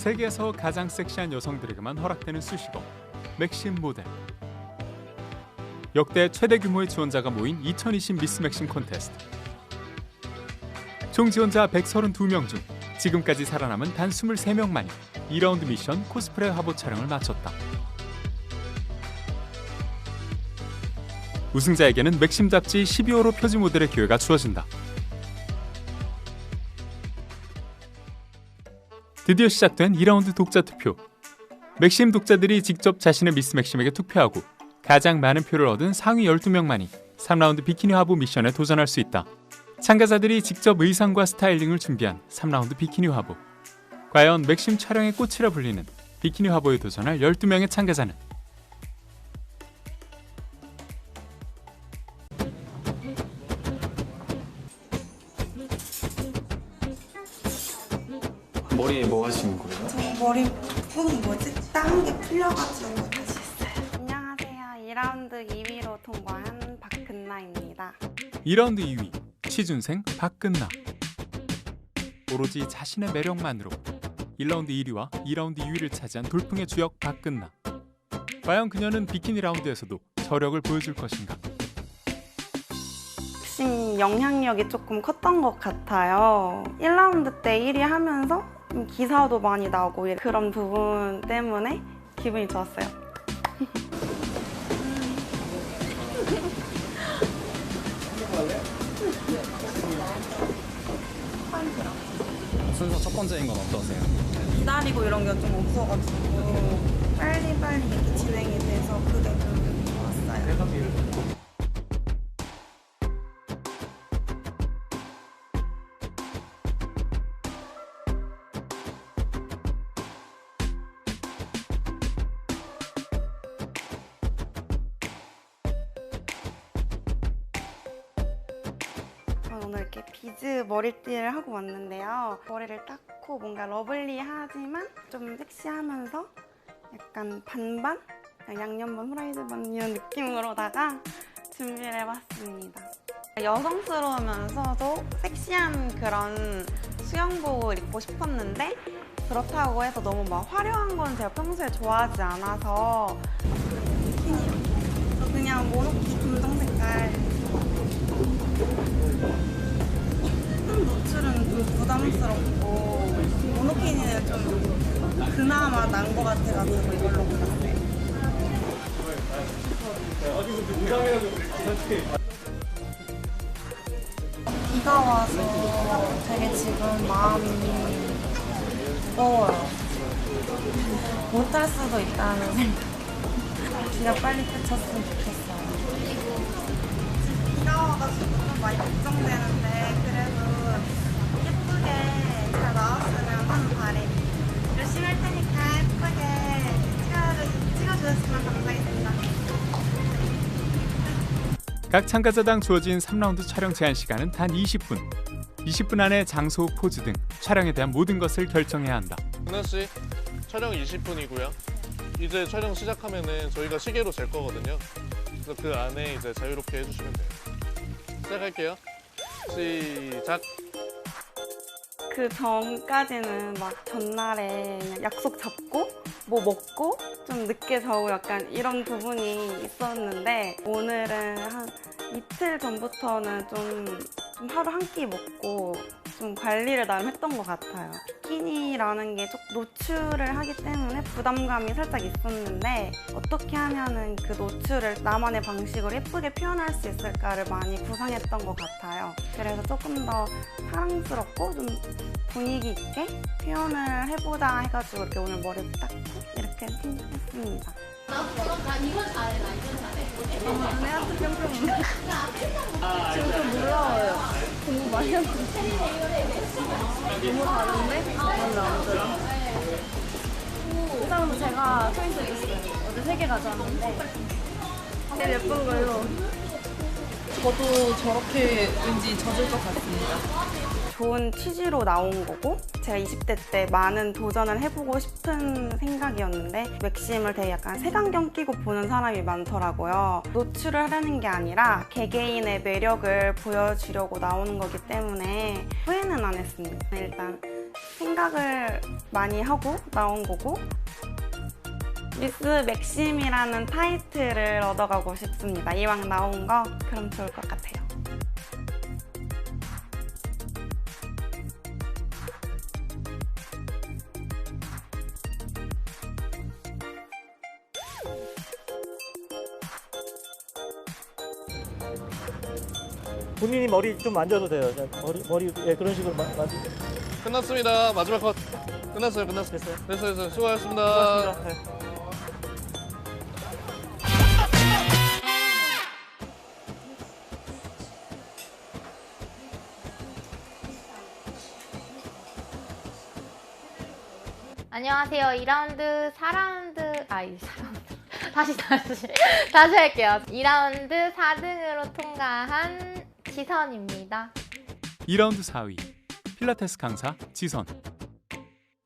세계에서 가장 섹시한 여성들에게만 허락되는 수식어 맥심 모델. 역대 최대 규모의 지원자가 모인 2020 미스 맥심 콘테스트. 총 지원자 132명 중 지금까지 살아남은 단 23명만이 2라운드 미션 코스프레 화보 촬영을 마쳤다. 우승자에게는 맥심 잡지 12호로 표지 모델의 기회가 주어진다. 드디어 시작된 2라운드 독자 투표. 맥심 독자들이 직접 자신의 미스 맥심에게 투표하고 가장 많은 표를 얻은 상위 12명만이 3라운드 비키니 화보 미션에 도전할 수 있다. 참가자들이 직접 의상과 스타일링을 준비한 3라운드 비키니 화보. 과연 맥심 촬영의 꽃이라 불리는 비키니 화보에 도전할 12명의 참가자는 머리에 뭐 하시는 거예요? 저 머리 다른 게 풀려가지고 다시 했어요. 안녕하세요. 2라운드 2위로 통과한 박근나입니다. 2라운드 2위 취준생 박근나. 오로지 자신의 매력만으로 1라운드 1위와 2라운드 2위를 차지한 돌풍의 주역 박근나. 과연 그녀는 비키니 라운드에서도 저력을 보여줄 것인가? 핵심 영향력이 조금 컸던 것 같아요. 1라운드 때 1위 하면서 좀 기사도 많이 나고 그런 부분 때문에 기분이 좋았어요. 순서 첫 번째인 건 어떠세요? 기다리고 이런 게 좀 없어가지고 빨리빨리 이렇게 진행이 돼서 그게 좀 좋았어요. 오늘 이렇게 비즈 머리띠를 하고 왔는데요. 머리를 닦고 뭔가 러블리하지만 좀 섹시하면서 약간 반반? 양념반, 후라이드반 이런 느낌으로다가 준비를 해봤습니다. 여성스러우면서도 섹시한 그런 수영복을 입고 싶었는데 그렇다고 해서 너무 막 화려한 건 제가 평소에 좋아하지 않아서 비키니요. 저 그냥 모노키 금정 색깔. 노출은 좀 부담스럽고 모노키니는 좀 그나마 난 것 같아가지고 이걸로 골랐어요. 비가 와서 되게 지금 마음이 무거워요. 못할 수도 있다는 생각. 비가 빨리 그쳤으면 좋겠어요. 비가 와가지고 좀 많이 걱정되는데 그래도 예쁘게 잘 나왔으면 하는 바람. 열심히 할 테니까 예쁘게 찍어주셨으면 감사하겠습니다. 각 참가자당 주어진 3라운드 촬영 제한 시간은 단 20분. 20분 안에 장소, 포즈 등 촬영에 대한 모든 것을 결정해야 한다. 은하씨, 촬영 20분이고요. 이제 촬영 시작하면은 저희가 시계로 잴 거거든요. 그래서 그 안에 이제 자유롭게 해주시면 돼요. 시작할게요. 시작! 그 전까지는 막 전날에 그냥 약속 잡고 뭐 먹고 좀 늦게 자고 약간 이런 부분이 있었는데 오늘은 한 이틀 전부터는 좀 하루 한 끼 먹고 좀 관리를 나름 했던 것 같아요. 비키니라는 게 좀 노출을 하기 때문에 부담감이 살짝 있었는데 어떻게 하면은 그 노출을 나만의 방식으로 예쁘게 표현할 수 있을까를 많이 구상했던 것 같아요. 그래서 조금 더 사랑스럽고 좀 분위기 있게 표현을 해보자 해가지고 이렇게 오늘 머리를 닦고 이렇게 했습니다. 나 이건 잘해, 나 이건 잘해. 내한테 평평 지금 좀 놀라워요. 공부 많이 하고 너무 다른데? 마음에 안 들어. 일단은 제가 초이스 해줬어요. 어제 3개 가져왔는데 제일 예쁜 걸로. 저도 저렇게 왠지 젖을 것 같습니다. 좋은 취지로 나온 거고 제가 20대 때 많은 도전을 해보고 싶은 생각이었는데 맥심을 되게 약간 색안경 끼고 보는 사람이 많더라고요. 노출을 하려는 게 아니라 개개인의 매력을 보여주려고 나오는 거기 때문에 후회는 안 했습니다. 일단 생각을 많이 하고 나온 거고 미스 맥심이라는 타이틀을 얻어가고 싶습니다. 이왕 나온 거 그럼 좋을 것 같아요. 본인이 머리 좀 만져도 돼요. 자, 머리 예, 그런 식으로 만지. 끝났습니다. 마지막 컷. 끝났어요. 됐어요. 됐어요. 수고하셨습니다. 고맙습니다. 네. 안녕하세요. 2라운드 4라운드 다시 할게요. 2라운드 4등으로 통과한 지선입니다. 2라운드 4위 필라테스 강사 지선.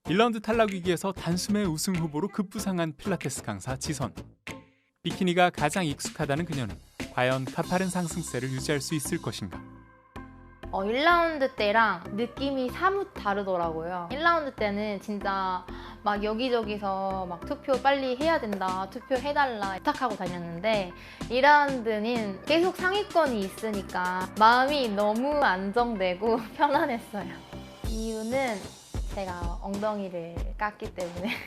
1라운드 탈락 위기에서 단숨에 우승 후보로 급부상한 필라테스 강사 지선. 비키니가 가장 익숙하다는 그녀는 과연 가파른 상승세를 유지할 수 있을 것인가? 1라운드 때랑 느낌이 사뭇 다르더라고요. 1라운드 때는 진짜 막 여기저기서 막 투표 빨리 해야 된다, 투표해달라 부탁하고 다녔는데 2라운드는 계속 상위권이 있으니까 마음이 너무 안정되고 편안했어요. 이유는 제가 엉덩이를 깠기 때문에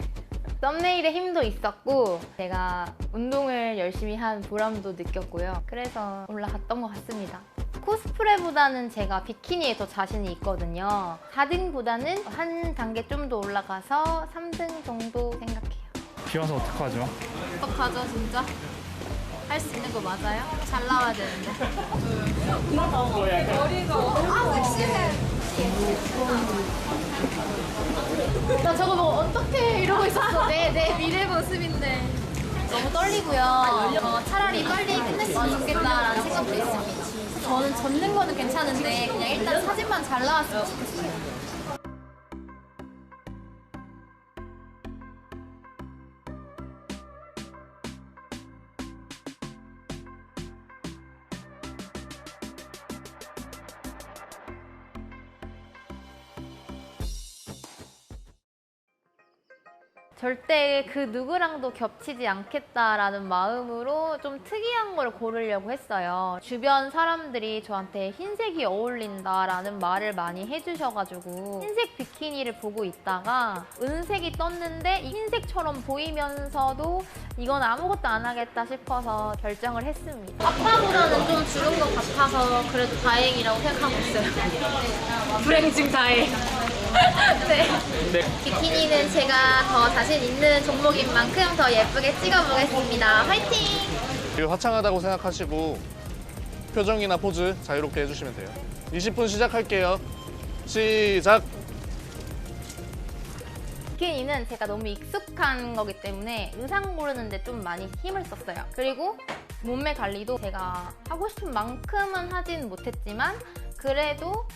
썸네일에 힘도 있었고 제가 운동을 열심히 한 보람도 느꼈고요. 그래서 올라갔던 것 같습니다. 코스프레보다는 제가 비키니에 더 자신이 있거든요. 4등보다는 한 단계 좀 더 올라가서 3등 정도 생각해요. 비 와서 어떡하죠? 어떡하죠 진짜? 할 수 있는 거 맞아요? 잘 나와야 되는데. 나 저거 뭐 어떻게 이러고 있었어. 내 미래 모습인데. 너무 떨리고요. 차라리 빨리 끝냈으면 좋겠다라는 생각도 있습니다. 저는 젖는 거는 괜찮은데 그냥 일단 사진만 잘 나왔으면 좋겠어요. 절대 그 누구랑도 겹치지 않겠다라는 마음으로 좀 특이한 걸 고르려고 했어요. 주변 사람들이 저한테 흰색이 어울린다라는 말을 많이 해주셔가지고 흰색 비키니를 보고 있다가 은색이 떴는데 흰색처럼 보이면서도 이건 아무것도 안 하겠다 싶어서 결정을 했습니다. 아빠보다는 좀 줄은 것 같아서 그래도 다행이라고 생각하고 있어요. 불행 중 다행. 네. 비키니는 제가 더 자신 있는 종목인 만큼 더 예쁘게 찍어보겠습니다. 화이팅! 이거 화창하다고 생각하시고 표정이나 포즈 자유롭게 해주시면 돼요. 20분 시작할게요. 시작! 비키니는 제가 너무 익숙한 거기 때문에 의상 고르는데 좀 많이 힘을 썼어요. 그리고 몸매 관리도 제가 하고 싶은 만큼은 하진 못했지만 그래도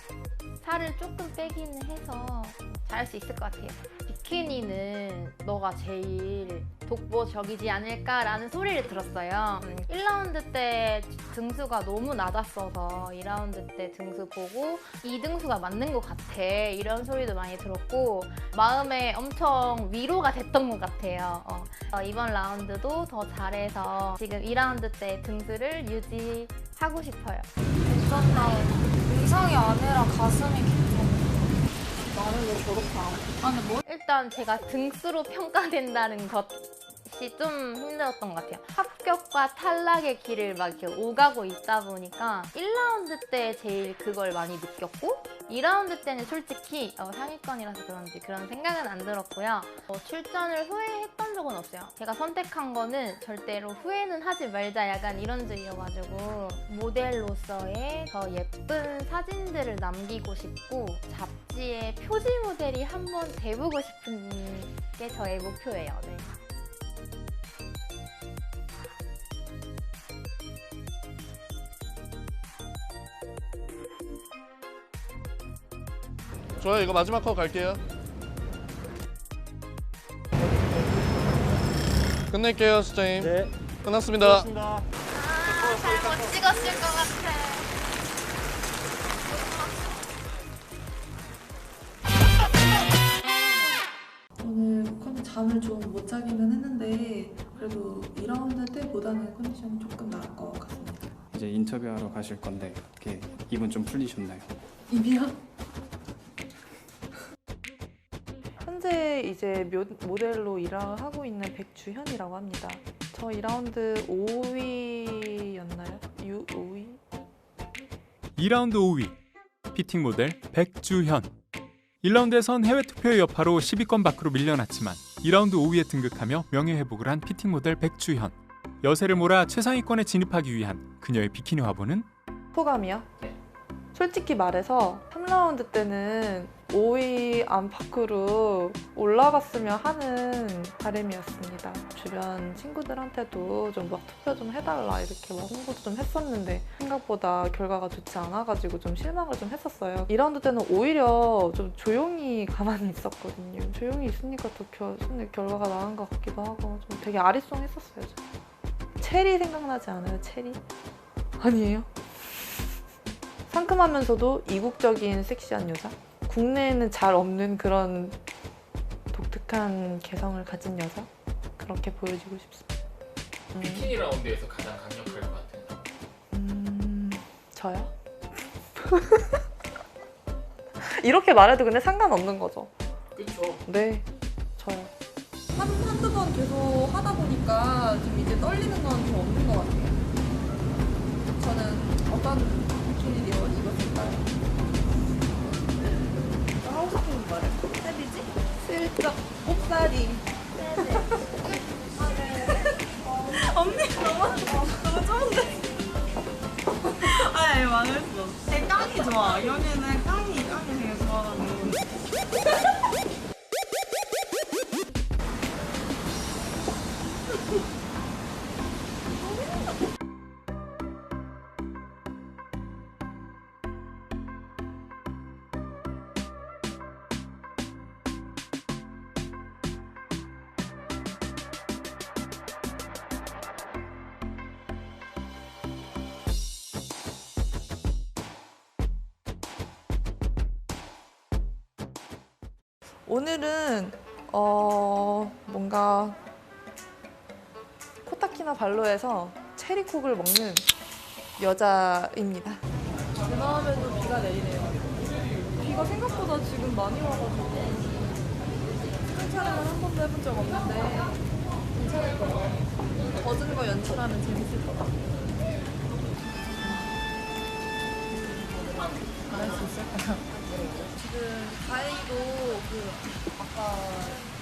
살을 조금 빼기는 해서 잘할 수 있을 것 같아요. 비키니는 너가 제일 독보적이지 않을까라는 소리를 들었어요. 1라운드 때 등수가 너무 낮았어서 2라운드 때 등수 보고 2등수가 맞는 것 같아 이런 소리도 많이 들었고 마음에 엄청 위로가 됐던 것 같아요. 이번 라운드도 더 잘해서 지금 2라운드 때 등수를 유지하고 싶어요. 괜찮다. 의상이 아니라 가슴이 괜찮아. 나는 왜 저렇게 안 해? 일단 제가 등수로 평가된다는 것이 좀 힘들었던 것 같아요. 합격과 탈락의 길을 막 이렇게 오가고 있다 보니까 1라운드 때 제일 그걸 많이 느꼈고 2라운드 때는 솔직히 상위권이라서 그런지 그런 생각은 안 들었고요. 출전을 후회했던 적은 없어요. 제가 선택한 거는 절대로 후회는 하지 말자 약간 이런 주의여가지고 모델로서의 더 예쁜 사진들을 남기고 싶고 잡지의 표지 모델이 한번 돼보고 싶은 게 저의 목표예요. 네. 좋아요. 이거 마지막 컷 갈게요. 끝낼게요, 수장님. 네. 끝났습니다. 고맙습니다. 잘 못 찍었을 것 같아. 잠을 좀 못 자기는 했는데 그래도 2라운드 때보다는 컨디션이 조금 나을 것 같습니다. 이제 인터뷰하러 가실 건데 어떻게 기분 좀 풀리셨나요? 입이요? 현재 이제 모델로 일을 하고 있는 백주현이라고 합니다. 저 2라운드 5위였나요? 5위? 2라운드 5위 피팅 모델 백주현. 1라운드에선 해외 투표의 여파로 10위권 밖으로 밀려났지만 2라운드 5위에 등극하며 명예회복을 한 피팅 모델 백주현. 여세를 몰아 최상위권에 진입하기 위한 그녀의 비키니 화보는 소감이요? 솔직히 말해서 3라운드 때는 5위 안팎으로 올라갔으면 하는 바람이었습니다. 주변 친구들한테도 좀 막 투표 좀 해달라 이렇게 막 홍보도 좀 했었는데 생각보다 결과가 좋지 않아가지고 좀 실망을 좀 했었어요. 2라운드 때는 오히려 좀 조용히 가만히 있었거든요. 조용히 있으니까 더 결과가 나은 것 같기도 하고 좀 되게 아리송했었어요. 체리 생각나지 않아요? 체리? 아니에요? 상큼하면서도 이국적인 섹시한 여자? 국내에는 잘 없는 그런 독특한 개성을 가진 여자? 그렇게 보여지고 싶습니다. 비키니 라운드에서 가장 강력할 것 같아요. 저요? 이렇게 말해도 근데 상관없는 거죠? 그렇죠. 네, 저요. 한두 번 계속 하다 보니까 좀 이제 떨리는 건 좀 없는 것 같아요. 저는 어떤 비키니 입었을까요? 하고 싶은 말을 셀이지? 슬쩍 옥살이 언니 너무 좋은데 아, 망했어. 깡이 좋아. 연애는 깡이 되게 좋아하는. 오늘은 뭔가 코타키나 발로에서 체리콕을 먹는 여자입니다. 그 다음에도 비가 내리네요. 비가 생각보다 지금 많이 와가지고 스크린 촬영을 한 번도 해본 적 없는데 괜찮을 것 같아요. 젖은 거 연출하면 재밌을 것 같아요. 말할 수 있을까요? 지금 다행히도 그 아까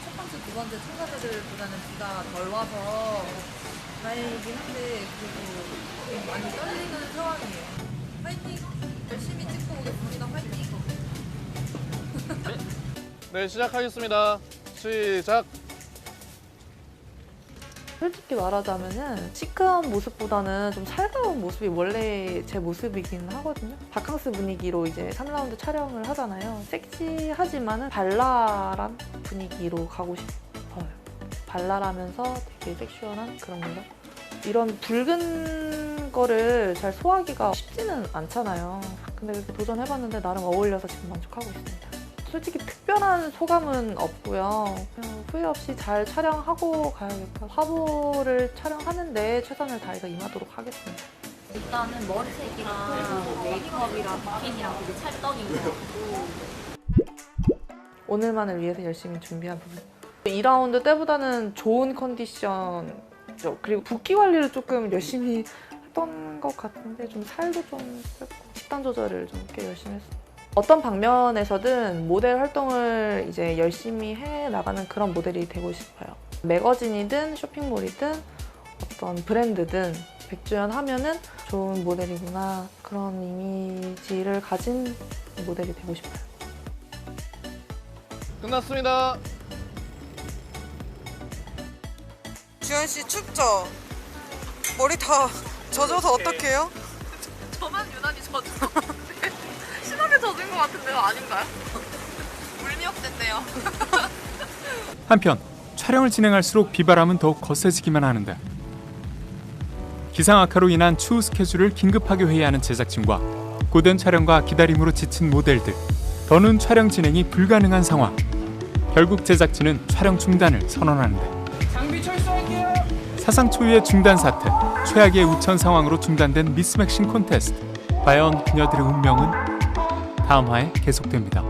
첫 번째, 두 번째 참가자들보다는 비가 덜 와서 다행이긴 한데 그래도 많이 떨리는 상황이에요. 화이팅! 열심히 찍고 오겠습니다. 화이팅! 네, 시작하겠습니다. 시작. 솔직히 말하자면은 시크한 모습보다는 좀 살가운 모습이 원래 제 모습이긴 하거든요. 바캉스 분위기로 이제 3라운드 촬영을 하잖아요. 섹시하지만은 발랄한 분위기로 가고 싶어요. 발랄하면서 되게 섹시한 그런 거죠. 이런 붉은 거를 잘 소화하기가 쉽지는 않잖아요. 근데 이렇게 도전해봤는데 나름 어울려서 지금 만족하고 있습니다. 솔직히 특별한 소감은 없고요. 그냥 후회 없이 잘 촬영하고 가야겠다. 화보를 촬영하는데 최선을 다해서 임하도록 하겠습니다. 일단은 머리색이랑 메이크업이랑 비키니랑 되게 찰떡인 것 같고 오늘만을 위해서 열심히 준비한 부분. 2라운드 때보다는 좋은 컨디션이죠. 그리고 붓기 관리를 조금 열심히 했던 것 같은데 좀 살도 좀 빼고 식단 조절을 좀 꽤 열심히 했어요. 어떤 방면에서든 모델 활동을 이제 열심히 해 나가는 그런 모델이 되고 싶어요. 매거진이든 쇼핑몰이든 어떤 브랜드든 백주현 하면은 좋은 모델이구나 그런 이미지를 가진 모델이 되고 싶어요. 끝났습니다. 주현 씨 춥죠? 머리 다 젖어서 어떡해요? 저만 유난히 젖은 것 같은데 심하게 젖은 것 같은데요? 아닌가요? 물미역됐네요. 한편 촬영을 진행할수록 비바람은 더욱 거세지기만 하는데 기상 악화로 인한 추후 스케줄을 긴급하게 회의하는 제작진과 고된 촬영과 기다림으로 지친 모델들 더는 촬영 진행이 불가능한 상황. 결국 제작진은 촬영 중단을 선언하는데 사상 초유의 중단 사태, 최악의 우천 상황으로 중단된 미스 맥심 콘테스트. 과연 그녀들의 운명은? 다음 화에 계속됩니다.